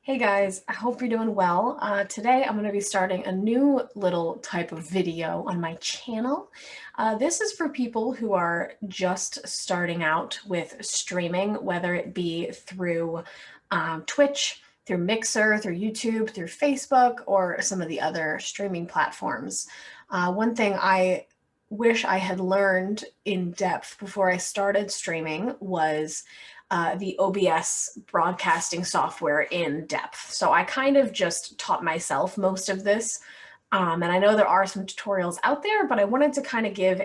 Hey guys, I hope you're doing well. Today I'm going to be starting a new little type of video on my channel. This is for people who are just starting out with streaming, whether it be through Twitch, through Mixer, through YouTube, through Facebook, or some of the other streaming platforms. One thing I wish I had learned in depth before I started streaming was the OBS broadcasting software in depth. So I kind of just taught myself most of this. And I know there are some tutorials out there, but I wanted to kind of give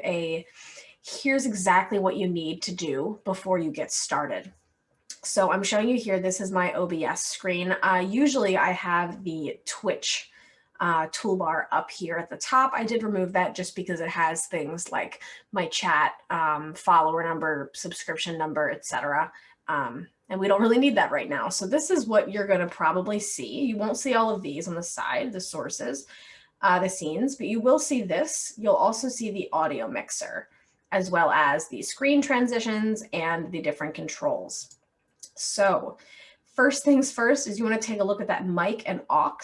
here's exactly what you need to do before you get started. So I'm showing you here, this is my OBS screen. Usually I have the Twitch toolbar up here at the top. I did remove that just because it has things like my chat, follower number, subscription number, etc. And we don't really need that right now. So this is what you're going to probably see. You won't see all of these on the side, the sources, the scenes, but you will see this. You'll also see the audio mixer, as well as the screen transitions and the different controls. So first things first is you want to take a look at that mic and aux.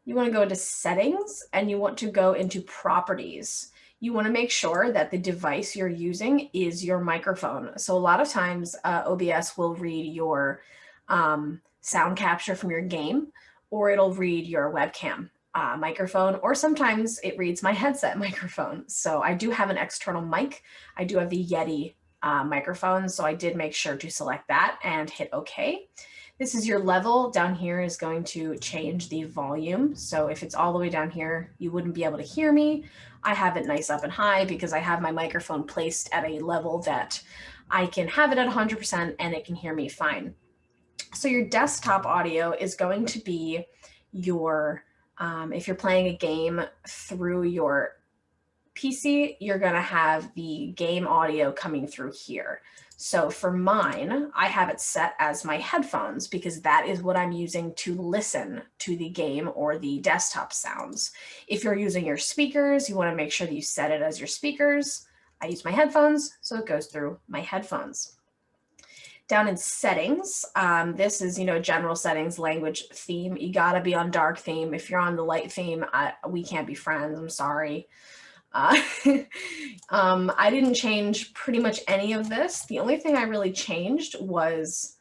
You want to go into settings and you want to go into properties. You want to make sure that the device you're using is your microphone. So a lot of times OBS will read your sound capture from your game, or it'll read your webcam microphone, or sometimes it reads my headset microphone. So I do have an external mic. I do have the Yeti microphone, so I did make sure to select that and hit OK. This is your level. Down here is going to change the volume. So if it's all the way down here, you wouldn't be able to hear me. I have it nice up and high because I have my microphone placed at a level that I can have it at 100% and it can hear me fine. So your desktop audio is going to be your, if you're playing a game through your PC, you're going to have the game audio coming through here. So for mine, I have it set as my headphones because that is what I'm using to listen to the game or the desktop sounds. If you're using your speakers, you want to make sure that you set it as your speakers. I use my headphones, so it goes through my headphones. Down in settings, this is, general settings, language, theme. You got to be on dark theme. If you're on the light theme, we can't be friends. I'm sorry. I didn't change pretty much any of this. The only thing I really changed was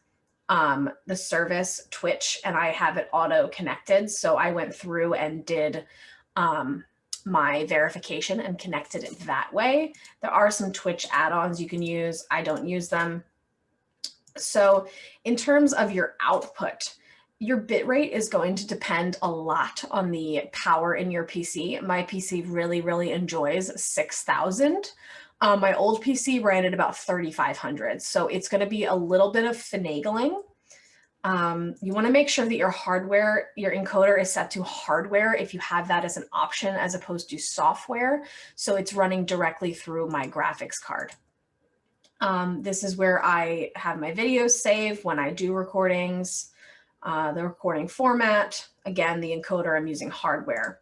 the service Twitch, and I have it auto connected. So I went through and did my verification and connected it that way. There are some Twitch add-ons you can use. I don't use them. So in terms of your output, your bitrate is going to depend a lot on the power in your PC. My PC really, really enjoys 6,000. My old PC ran at about 3,500. So it's going to be a little bit of finagling. You want to make sure that your hardware, your encoder is set to hardware if you have that as an option as opposed to software. So it's running directly through my graphics card. This is where I have my videos saved when I do recordings. The recording format, again, the encoder, I'm using hardware.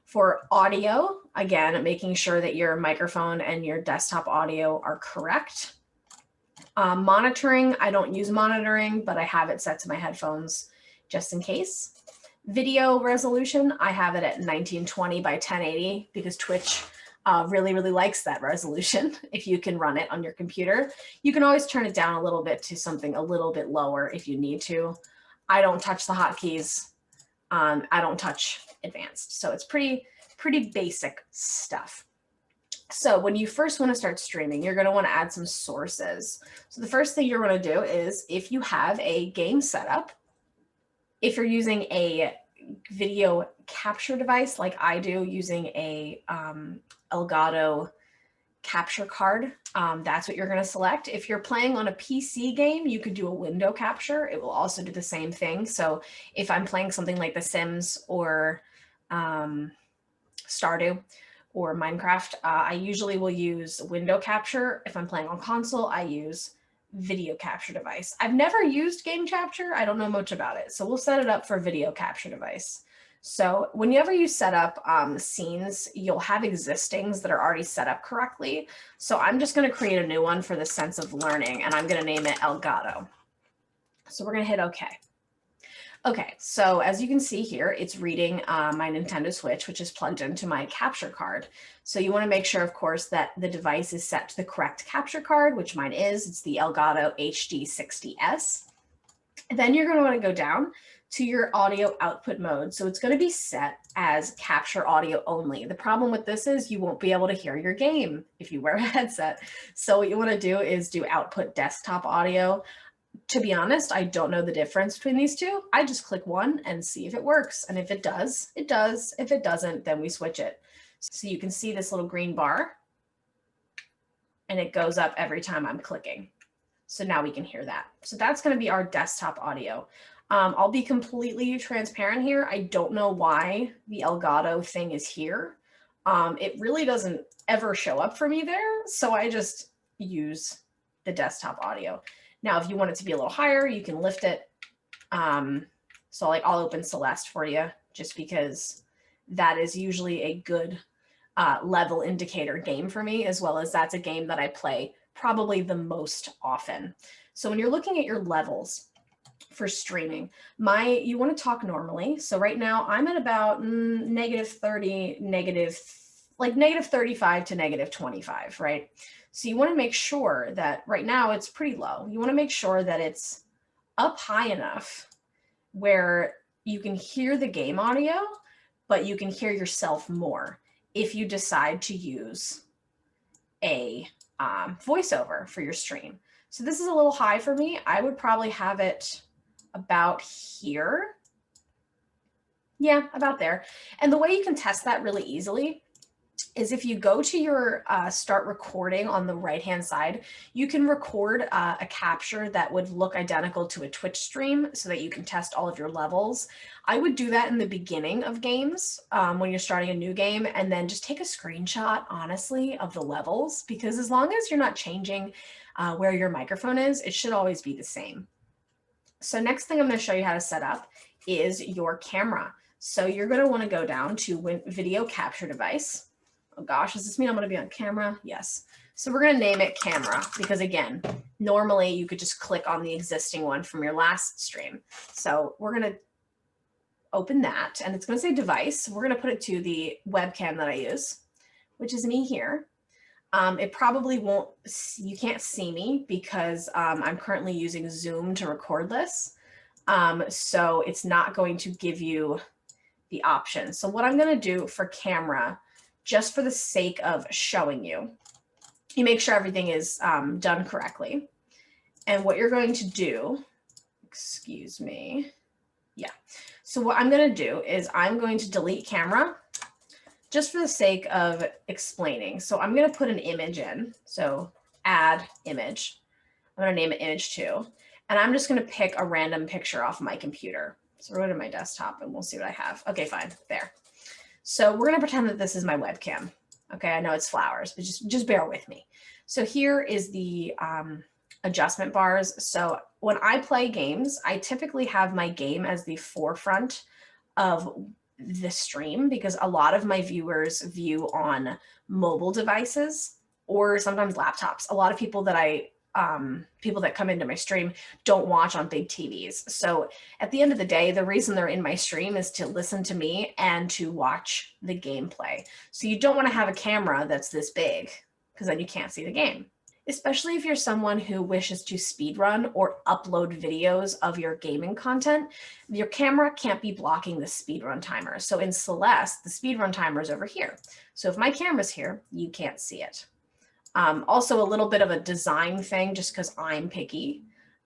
For audio, again, making sure that your microphone and your desktop audio are correct. Monitoring, I don't use monitoring, but I have it set to my headphones just in case. Video resolution, I have it at 1920 by 1080 because Twitch really, really likes that resolution if you can run it on your computer. You can always turn it down a little bit to something a little bit lower if you need to. I don't touch the hotkeys. I don't touch advanced. So it's pretty basic stuff. So when you first want to start streaming, you're going to want to add some sources. So the first thing you're going to do is if you have a game setup, if you're using a video capture device like I do using a Elgato capture card, that's what you're going to select. If you're playing on a PC game, you could do a window capture. It will also do the same thing. So if I'm playing something like The Sims or Stardew or Minecraft, I usually will use window capture. If I'm playing on console, I use video capture device. I've never used game capture. I don't know much about it. So we'll set it up for video capture device. So whenever you set up scenes, you'll have existings that are already set up correctly. So I'm just going to create a new one for the sense of learning, and I'm going to name it Elgato. So we're going to hit OK. Okay, so as you can see here, it's reading my Nintendo Switch, which is plugged into my capture card. So you want to make sure, of course, that the device is set to the correct capture card, which mine is. It's the Elgato HD60S. And then you're going to want to go down to your audio output mode. So it's going to be set as capture audio only. The problem with this is you won't be able to hear your game if you wear a headset. So what you want to do is do output desktop audio. To be honest, I don't know the difference between these two. I just click one and see if it works. And if it does, it does. If it doesn't, then we switch it. So you can see this little green bar and it goes up every time I'm clicking. So now we can hear that. So that's going to be our desktop audio. I'll be completely transparent here. I don't know why the Elgato thing is here. It really doesn't ever show up for me there. So I just use the desktop audio. Now, if you want it to be a little higher, you can lift it. So like I'll open Celeste for you just because that is usually a good level indicator game for me, as well as that's a game that I play probably the most often. So when you're looking at your levels for streaming, you want to talk normally. So right now I'm at about -30, like -35 to -25, right? So you want to make sure that right now it's pretty low. You want to make sure that it's up high enough where you can hear the game audio, but you can hear yourself more if you decide to use a voiceover for your stream. So this is a little high for me. I would probably have it about here. Yeah, about there. And the way you can test that really easily is if you go to your start recording on the right-hand side, you can record a capture that would look identical to a Twitch stream so that you can test all of your levels. I would do that in the beginning of games when you're starting a new game, and then just take a screenshot, honestly, of the levels, because as long as you're not changing where your microphone is, it should always be the same. So next thing I'm going to show you how to set up is your camera. So you're going to want to go down to video capture device. Oh gosh, does this mean I'm going to be on camera? Yes. So we're going to name it camera because, again, normally you could just click on the existing one from your last stream. So we're going to open that and it's going to say device. We're going to put it to the webcam that I use, which is me here. It probably won't, you can't see me because I'm currently using Zoom to record this. So it's not going to give you the option. So what I'm going to do for camera, just for the sake of showing you, you make sure everything is done correctly. And what you're going to do, excuse me. Yeah. So what I'm going to do is I'm going to delete camera just for the sake of explaining. So I'm going to put an image in. So add image. I'm going to name it image 2. And I'm just going to pick a random picture off my computer. So we're going to my desktop and we'll see what I have. Okay, fine. There. So we're going to pretend that this is my webcam. Okay, I know it's flowers, but just bear with me. So here is the adjustment bars. So when I play games, I typically have my game as the forefront of the stream because a lot of my viewers view on mobile devices or sometimes laptops. A lot of people that people that come into my stream don't watch on big TVs. So at the end of the day, the reason they're in my stream is to listen to me and to watch the gameplay. So you don't want to have a camera that's this big because then you can't see the game. Especially if you're someone who wishes to speedrun or upload videos of your gaming content, your camera can't be blocking the speedrun timer. So in Celeste, the speedrun timer is over here. So if my camera's here, you can't see it. Also a little bit of a design thing, just because I'm picky.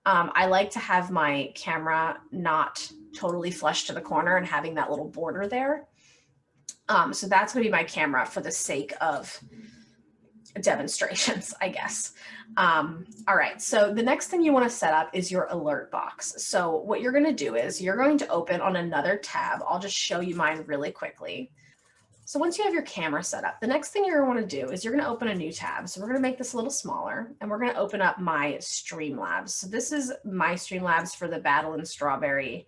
I like to have my camera not totally flush to the corner and having that little border there. So that's going to be my camera for the sake of demonstrations, I guess. All right, so the next thing you want to set up is your alert box. So what you're going to do is you're going to open on another tab. I'll just show you mine really quickly. So once you have your camera set up, the next thing you're going to want to do is you're going to open a new tab. So we're going to make this a little smaller and we're going to open up my Streamlabs. So this is my Streamlabs for the Battle and Strawberry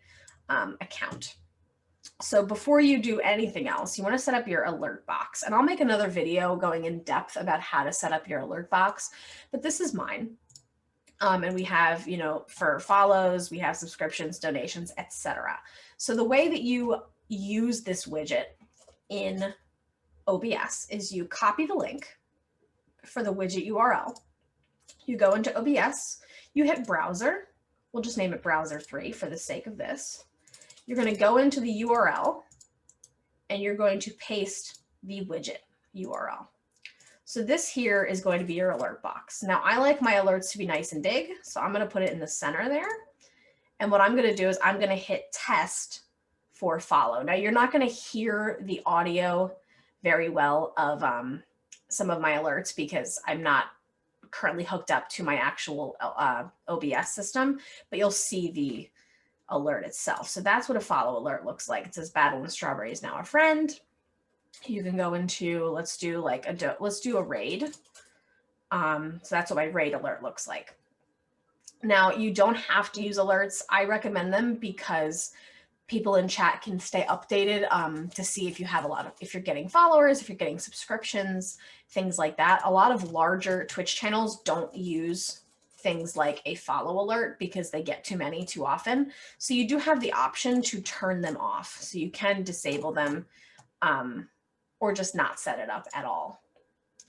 account. So before you do anything else, you want to set up your alert box. And I'll make another video going in depth about how to set up your alert box, but this is mine. And we have, you know, for follows, we have subscriptions, donations, etc. So the way that you use this widget in OBS is you copy the link for the widget URL. You go into OBS, you hit browser. We'll just name it browser 3 for the sake of this. You're going to go into the URL and you're going to paste the widget URL. So this here is going to be your alert box. Now I like my alerts to be nice and big, so I'm going to put it in the center there. And what I'm going to do is I'm going to hit test for follow. Now you're not going to hear the audio very well of some of my alerts because I'm not currently hooked up to my actual OBS system, but you'll see the alert itself. So that's what a follow alert looks like. It says Battle and Strawberry is now a friend. You can go into, let's do a raid. So that's what my raid alert looks like. Now you don't have to use alerts. I recommend them because people in chat can stay updated to see if you have if you're getting followers, if you're getting subscriptions, things like that. A lot of larger Twitch channels don't use things like a follow alert because they get too many too often. So you do have the option to turn them off. So you can disable them or just not set it up at all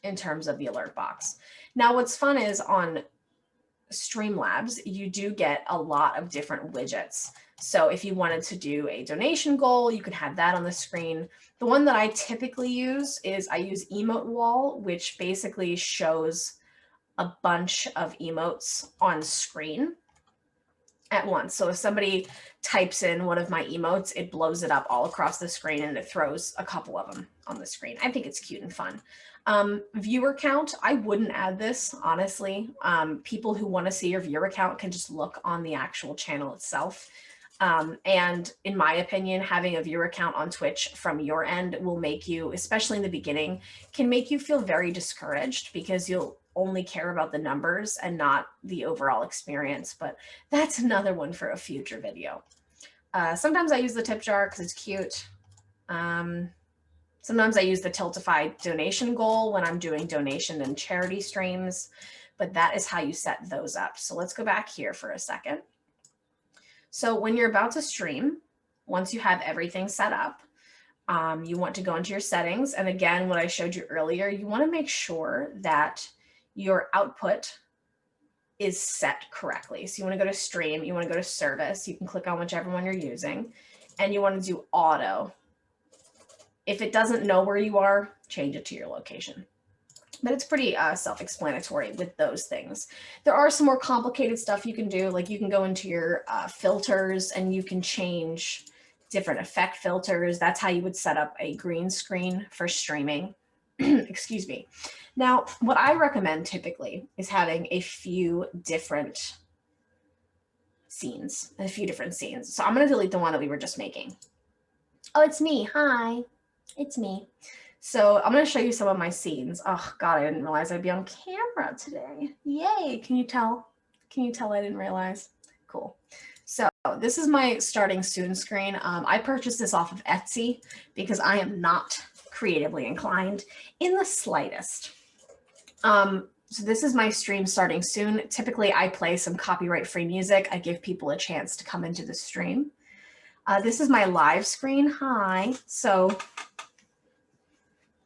in terms of the alert box. Now what's fun is on Streamlabs, you do get a lot of different widgets. So if you wanted to do a donation goal, you could have that on the screen. The one that I typically use is I use Emote Wall, which basically shows a bunch of emotes on screen at once. So if somebody types in one of my emotes, it blows it up all across the screen and it throws a couple of them on the screen. I think it's cute and fun. Viewer count, I wouldn't add this, honestly. People who want to see your viewer count can just look on the actual channel itself. And in my opinion, having a viewer count on Twitch from your end will make you, especially in the beginning, can make you feel very discouraged because you'll only care about the numbers and not the overall experience. But that's another one for a future video. Sometimes I use the tip jar because it's cute. Sometimes I use the Tiltify donation goal when I'm doing donation and charity streams, but that is how you set those up. So let's go back here for a second. So when you're about to stream, once you have everything set up, you want to go into your settings. And again, what I showed you earlier, you want to make sure that your output is set correctly. So you want to go to stream, you want to go to service, you can click on whichever one you're using, and you want to do auto. If it doesn't know where you are, change it to your location. But it's pretty self-explanatory with those things. There are some more complicated stuff you can do, like you can go into your filters and you can change different effect filters. That's how you would set up a green screen for streaming. Excuse me. Now, what I recommend typically is having a few different scenes, So I'm going to delete the one that we were just making. Oh, it's me. Hi, it's me. So I'm going to show you some of my scenes. Oh, God, I didn't realize I'd be on camera today. Yay. Can you tell? Can you tell I didn't realize? Cool. So this is my starting soon screen. I purchased this off of Etsy because I am not creatively inclined in the slightest. So this is my stream starting soon. Typically, I play some copyright-free music. I give people a chance to come into the stream. This is my live screen. Hi. So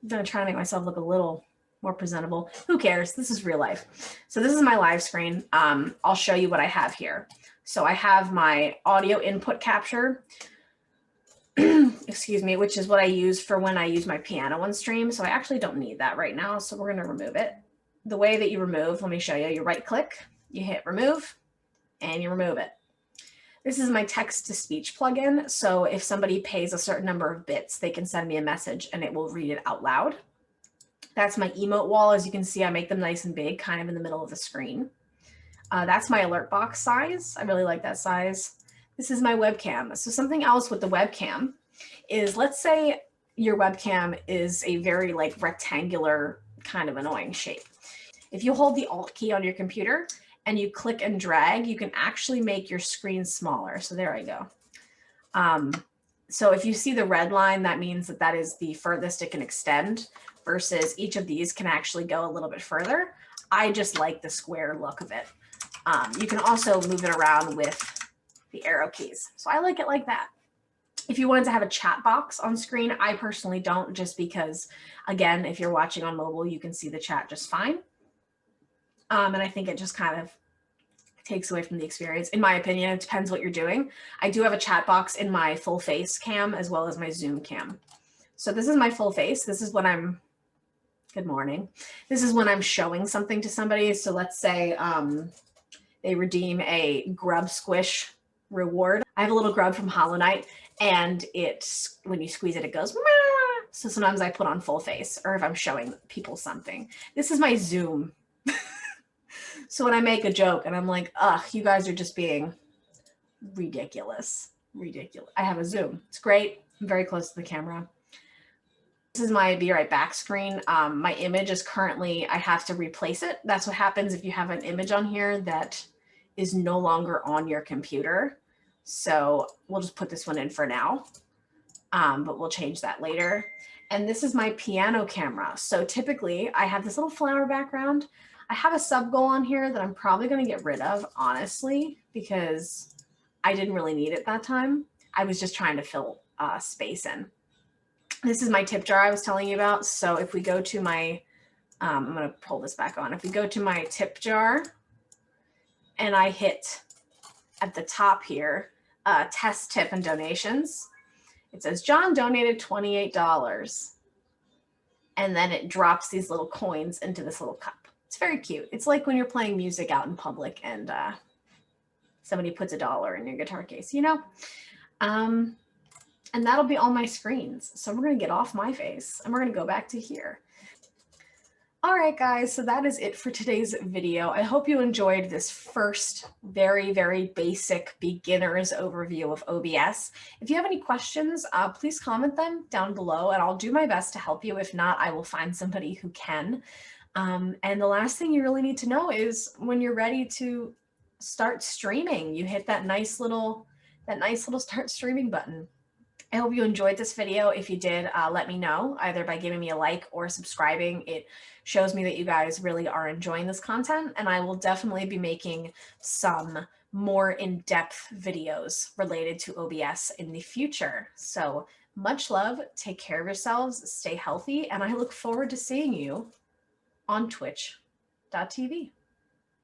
I'm going to try to make myself look a little more presentable. Who cares? This is real life. So this is my live screen. I'll show you what I have here. So I have my audio input capture, excuse me, which is what I use for when I use my piano on stream. So I actually don't need that right now. So we're going to remove it. The way that you remove, let me show you. You right click, you hit remove, and you remove it. This is my text-to-speech plugin. So if somebody pays a certain number of bits, they can send me a message and it will read it out loud. That's my emote wall. As you can see, I make them nice and big, kind of in the middle of the screen. That's my alert box size. I really like that size. This is my webcam. So something else with the webcam is, let's say your webcam is a very like rectangular kind of annoying shape. If you hold the Alt key on your computer and you click and drag, you can actually make your screen smaller. So there I go. So if you see the red line, that means that that is the furthest it can extend, versus each of these can actually go a little bit further. I just like the square look of it. You can also move it around with the arrow keys. So I like it like that. If you wanted to have a chat box on screen, I personally don't, just because, again, if you're watching on mobile, you can see the chat just fine. And I think it just kind of takes away from the experience. In my opinion, it depends what you're doing. I do have a chat box in my full face cam as well as my zoom cam. So this is my full face. This is when I'm, good morning. This is when I'm showing something to somebody. So let's say they redeem a grub squish reward. I have a little grub from Hollow Knight, and it's, when you squeeze it, it goes, Mah! So sometimes I put on full face, or if I'm showing people something. This is my zoom. So when I make a joke and I'm like, ugh, you guys are just being ridiculous. Ridiculous. I have a zoom. It's great. I'm very close to the camera. This is my Be Right Back screen. My image is currently, I have to replace it. That's what happens if you have an image on here that is no longer on your computer. So we'll just put this one in for now, but we'll change that later. And this is my piano camera. So typically I have this little flower background. I have a sub goal on here that I'm probably going to get rid of, honestly, because I didn't really need it that time. I was just trying to fill space in. This is my tip jar I was telling you about. So if we go to my, I'm going to pull this back on. If we go to my tip jar and I hit at the top here, test tip and donations, it says John donated $28. And then it drops these little coins into this little cup. It's very cute. It's like when you're playing music out in public and somebody puts $1 in your guitar case, you know? And that'll be all my screens. So we're going to get off my face and we're going to go back to here. All right, guys, so that is it for today's video. I hope you enjoyed this first very, very basic beginner's overview of OBS. If you have any questions, please comment them down below and I'll do my best to help you. If not, I will find somebody who can. And the last thing you really need to know is when you're ready to start streaming, you hit that nice little start streaming button. I hope you enjoyed this video. If you did, let me know either by giving me a like or subscribing. It shows me that you guys really are enjoying this content, and I will definitely be making some more in-depth videos related to OBS in the future. So much love, take care of yourselves, stay healthy, and I look forward to seeing you on twitch.tv.